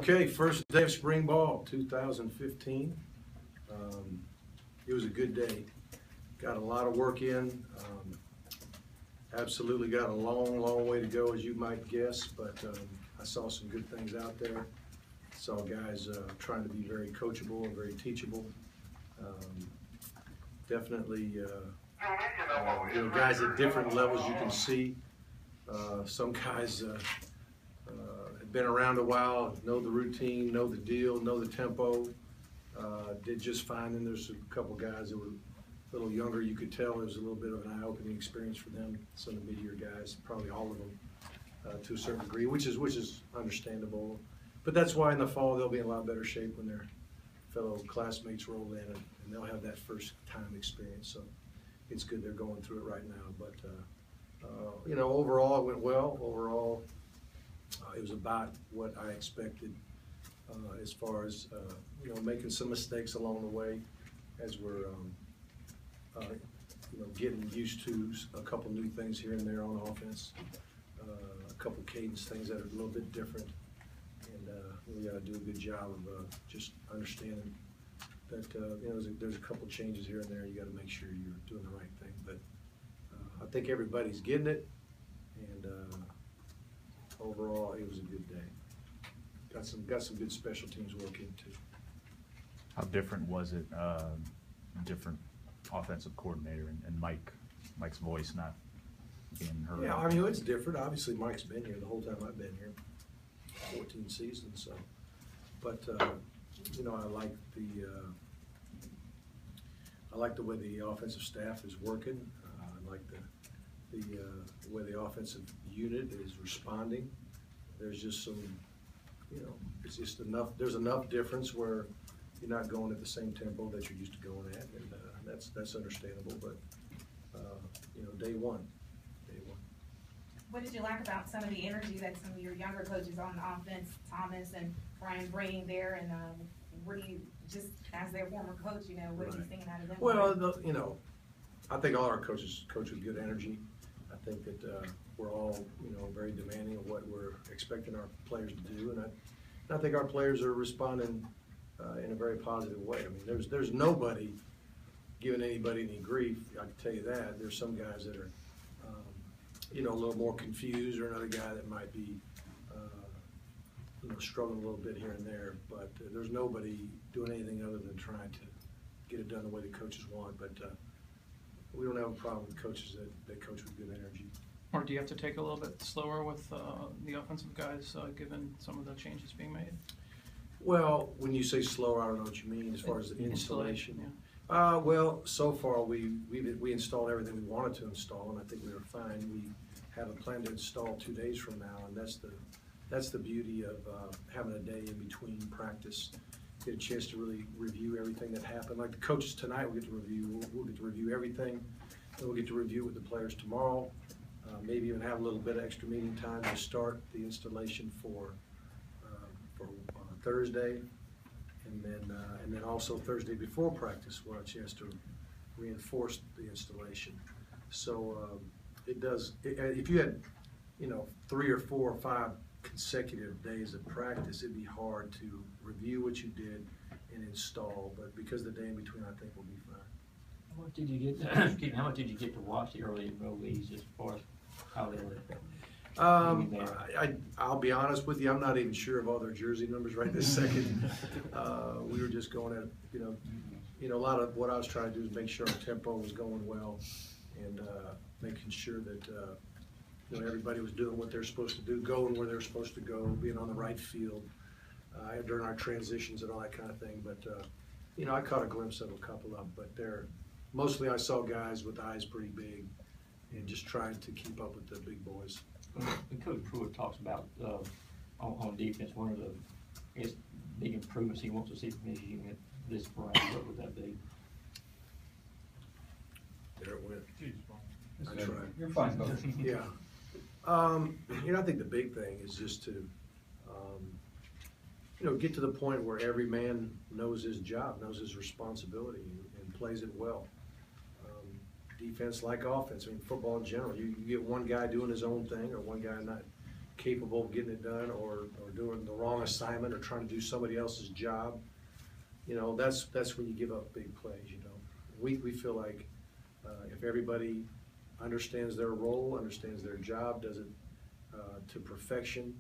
Okay, first day of spring ball, 2015. It was a good day. Got a lot of work in. Absolutely got a long way to go, as you might guess, but I saw some good things out there. Saw guys trying to be very coachable and very teachable. Definitely, guys at different levels you can see. Some guys have been around a while, know the routine, know the deal, know the tempo, did just fine. And there's a couple guys that were a little younger. You could tell it was a little bit of an eye-opening experience for them. Some of the mid-year guys, probably all of them, to a certain degree, which is understandable. But that's why in the fall they'll be in a lot better shape when their fellow classmates roll in, and they'll have that first-time experience. So it's good they're going through it right now. But overall it went well. Overall, it was about what I expected, as far as making some mistakes along the way as we're getting used to a couple new things here and there on offense, a couple cadence things that are a little bit different, and we got to do a good job of just understanding that there's a couple changes here and there. You got to make sure you're doing the right thing, but I think everybody's getting it, and overall it was a good day. Got some good special teams working too. How different was it? Different offensive coordinator and Mike's voice not being heard. Yeah, I mean it's different. Obviously, Mike's been here the whole time I've been here, 14 seasons. So, but I like the way the offensive staff is working. I like the way the offensive unit is responding. There's just some, it's just enough. There's enough difference where you're not going at the same tempo that you're used to going at, and that's understandable. But day one. What did you like about some of the energy that some of your younger coaches on offense, Thomas and Brian, bringing there? And were you just as their former coach, what are you thinking out of them? Well, I think all our coaches coach with good energy. I think that we're all very demanding of what we're expecting our players to do, and I think our players are responding in a very positive way. I mean, there's nobody giving anybody any grief. I can tell you that. There's some guys that are a little more confused, or another guy that might be struggling a little bit here and there. But there's nobody doing anything other than trying to get it done the way the coaches want. But we don't have a problem with coaches that coach with good energy. Or do you have to take a little bit slower with the offensive guys, given some of the changes being made? Well, when you say slower, I don't know what you mean as far as the installation. Yeah. Well, so far we installed everything we wanted to install, and I think we were fine. We have a plan to install 2 days from now, and that's the beauty of having a day in between practice. Get a chance to really review everything that happened. Like the coaches tonight, we'll get to review everything. Then we'll get to review with the players tomorrow. Maybe even have a little bit of extra meeting time to start the installation for Thursday, and then also Thursday before practice, we'll have a chance to reinforce the installation. So it does. If you had 3 or 4 or 5 consecutive days of practice, it'd be hard to review what you did and install. But because the day in between, I think we'll be fine. How much did you get? How much did you get to watch the early enrollees as far as how they were? I'll be honest with you. I'm not even sure of all their jersey numbers right this second. We were just going at a lot of what I was trying to do is make sure our tempo was going well, and making sure that everybody was doing what they're supposed to do, going where they're supposed to go, being on the right field during our transitions and all that kind of thing. But I caught a glimpse of a couple of them, but mostly I saw guys with eyes pretty big and just trying to keep up with the big boys. When Coach Pruitt talks about on defense, one of the big improvements he wants to see from his unit this spring, what would that be? There it went. Jeez, I tried. You're fine, Coach. Yeah. I think the big thing is just to get to the point where every man knows his job, knows his responsibility, and plays it well. Defense like offense. I mean, football in general. You get one guy doing his own thing, or one guy not capable of getting it done, or doing the wrong assignment, or trying to do somebody else's job, that's when you give up big plays, We feel like, if everybody understands their role, understands their job, does it, to perfection,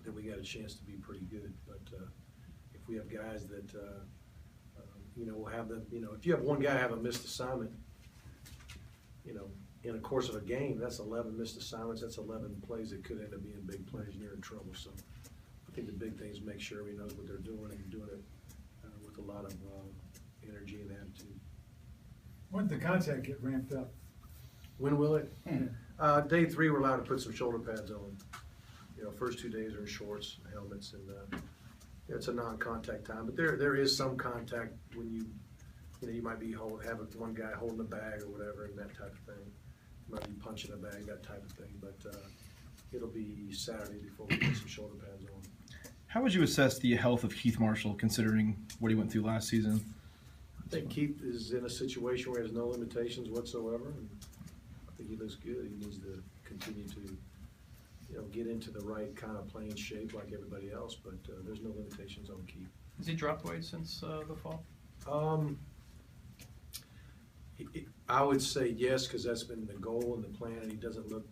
then we got a chance to be pretty good. But, if we have guys that, will have if you have one guy have a missed assignment, in the course of a game, that's 11 missed assignments, that's 11 plays that could end up being big plays, and you're in trouble. So I think the big thing is make sure everybody knows what they're doing, and doing it with a lot of energy and attitude. When did the contact get ramped up? When will it? Day 3, we're allowed to put some shoulder pads on. First 2 days are in shorts, helmets, and it's a non-contact time. But there is some contact when you might be having one guy holding a bag or whatever, and that type of thing. You might be punching a bag, that type of thing. But it'll be Saturday before we put some shoulder pads on. How would you assess the health of Keith Marshall, considering what he went through last season? I think Keith is in a situation where he has no limitations whatsoever, and I think he looks good. He needs to continue to, get into the right kind of playing shape like everybody else, but there's no limitations on Keith. Has he dropped weight since the fall? I would say yes, because that's been the goal and the plan, and he doesn't look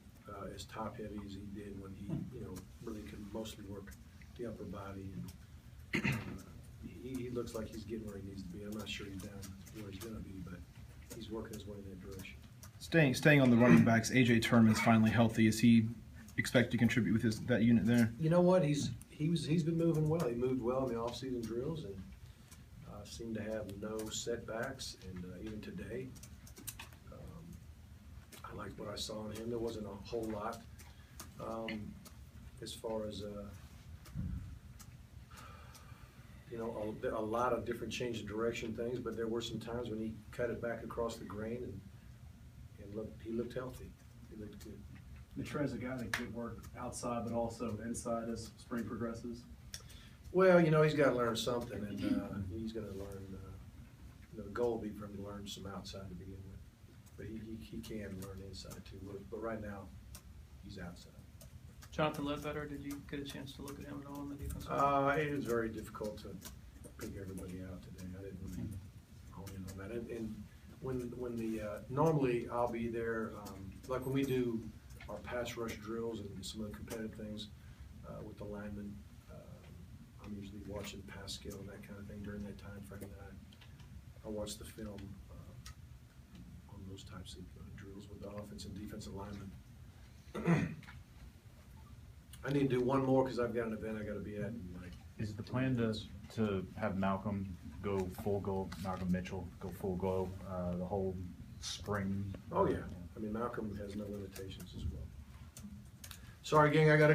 as top-heavy as he did when he, really could mostly work the upper body. And he looks like he's getting where he needs to be. I'm not sure he's down where he's going to be, but he's working his way in that direction. Staying on the running backs, AJ Turman's finally healthy. Is he expect to contribute with that unit there? You know what? He's been moving well. He moved well in the off-season drills, and seemed to have no setbacks. And even today, I liked what I saw in him. There wasn't a whole lot as far as a lot of different change of direction things, but there were some times when he cut it back across the grain, and he looked healthy. He looked good. Trey's a guy that could work outside but also inside as spring progresses. Well, he's got to learn something, and he's going to learn. The goal will be for him to learn some outside to begin with, but he can learn inside too. But right now, he's outside. Jonathan Ledbetter, did you get a chance to look at him at all on the defense side? It was very difficult to pick everybody out today. I didn't really hone in on that. And when the normally I'll be there, like when we do our pass rush drills and some of the competitive things with the linemen. I'm usually watching pass skill and that kind of thing during that time frame, and I watch the film on those types of drills with the offensive and defensive linemen. I need to do one more because I've got an event I got to be at. Is the plan to have Malcolm Malcolm Mitchell go full go the whole spring? Oh yeah, Malcolm has no limitations as well. Sorry, gang, I got to